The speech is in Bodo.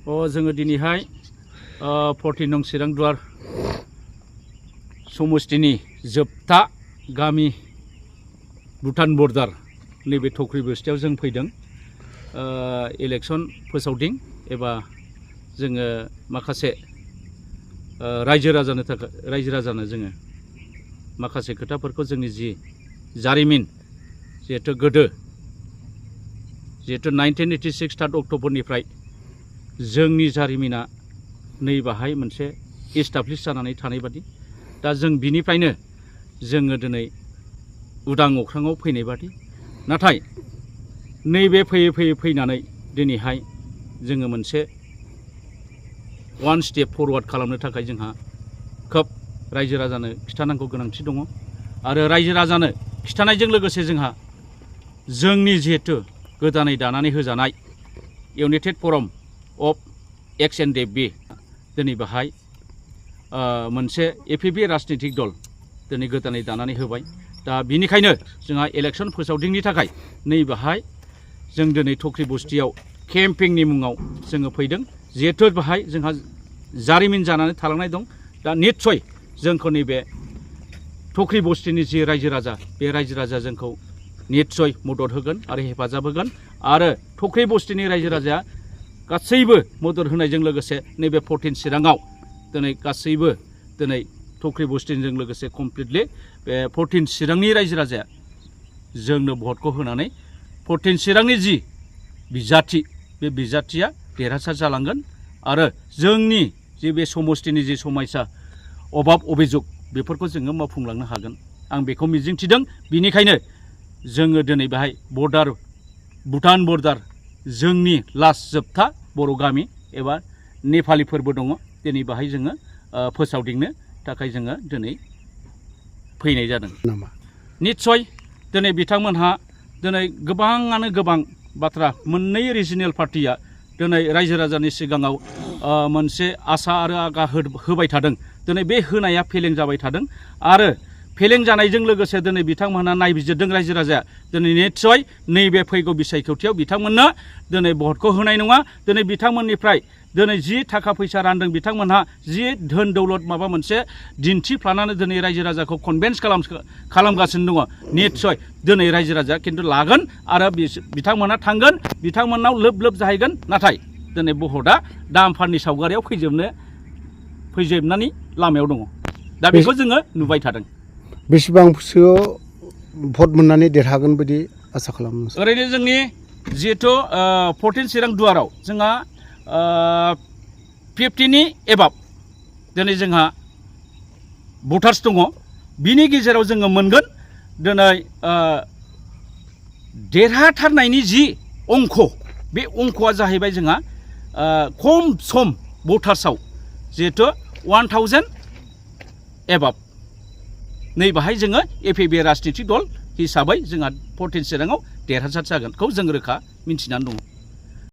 जोङो दिनैहाय 14 नं चिरां दुवार समस्तिनि जोबथा गामि भुटान बर्डार नैबे थख्रि बस्तियाव जों फैदों इलेक्सन फोसावदिं एबा जोङो माखासे रायजो राजानो जोङो माखासे खोथाफोरखौ जोंनि जि जारिमिन जिहेतु गोदो 1986 3 अक्ट'बरनिफ्राय जोंनि जारिमिना नैबाहाय मोनसे एस्टाब्लिश जानानै थानाय बादि दा जों बिनिफ्रायनो जोङो दिनै उदां अख्राङाव फैनाय बादि नाथाय नैबे फैनानै दिनैहाय जोङो मोनसे वान स्टेप फरवार्ड खालामनो थाखाय जोंहा खोब रायजो राजानो खिथानांगौ गोनांथि दङ आरो रायजो राजानो खिथानायजों लोगोसे जोंहा जोंनि जिहेतु गोदानै दानानै होजानाय इउनाइटेड फराम अफ एक्स एन्ड बि दिनै बाहाय मोनसे एपिबि राजनितिक दल दिनै गोदानै दानानै होबाय दा बिनिखायनो जोंहा इलेक्सन फोसावदिंनि थाखाय नैबाहाय जों दिनै थख्रि बस्तियाव केम्पिंनि मुङाव जोङो फैदों जिहेतु बाहाय जोंहा जारिमिन जानानै थालांनाय दं दा निस्सय जोंखौ नैबे थख्रि बस्तिनि जि रायजो राजा बे रायजो राजा जोंखौ निस्सय मदद होगोन आरो हेफाजाब होगोन आरो थख्रि बस्तिनि रायजो राजाया गासैबो मदद होनायजों लोगोसे नैबे 14 चिराङाव दिनै गासैबो दिनै थख्रि बस्तिजों लोगोसे कमप्लिटलि बे 14 चिरांनि रायजो राजाया जोंनो भटखौ होनानै 14 चिरांनि जि बिजाथि बे बिजाथिया देरहासार जालांगोन आरो जोंनि जि बे समस्तिनि जि समस्या अभाब अभियोग बेफोरखौ जोङो मावफुंलांनो हागोन आं बेखौ मिजिंथिदों बिनिखायनो जोङो दिनै बेहाय बर्डार भुटान बर्डार जोंनि लास्ट जोबथा बर' गामि एबा नेपालिफोरबो दङ दिनै बाहाय जोङो फोसावदिंनो थाखाय जोङो दिनै फैनाय जादों निस्सय दिनै बिथांमोनहा दिनै गोबाङानो गोबां बाथ्रा मोननै रिजिनेल पार्टिया दिनै रायजो राजानि सिगाङाव मोनसे आसा आरो आगा होबाय थादों दिनै बे होनाया फेलें जाबाय थादों आरो फेलें जानायजों लोगोसे दिनै बिथांमोनहा नायबिजिरदों रायजो राजाया दिनै निस्सय नैबे फैगौ बिसायख'थियाव बिथांमोननो दिनै भटखौ होनाय नङा दिनै बिथांमोननिफ्राय दिनै जि थाखा फैसा रानदों बिथांमोनहा जि धोन दौलत माबा मोनसे दिन्थिफ्लानानै दिनै रायजो राजाखौ कनभिन्स खालामगासिनो दङ निस्सय दिनै रायजो राजाया खिन्थु लागोन आरो बिथांमोनहा थांगोन बिथांमोननाव लोब जाहैगोन नाथाय दिनै भटआ दामफारनि सावगारियाव फैजोबनानै लामायाव दङ दा बेखौ जोङो नुबाय थादों बेसेबांसो भट मोननानै देरहागोन बायदि आसा खालामो ओरैनो जोंनि जिहेथु 14 चिरां दुवाराव जोंहा 50नि एबाब दिनै जोंहा भटार्स दङ बिनि गेजेराव जोङो मोनगोन दिनै देरहाथारनायनि जि अंक बे अंकआ जाहैबाय जोंहा खम सम भटार्सआव जिहेथु 1000 एबाब नै बाहाय जोङो एपिबि राजनितिक दल हिसाबै जोंहा 14 चिराङाव देरहासार जागोनखौ जों रोखा मिन्थिनानै दङ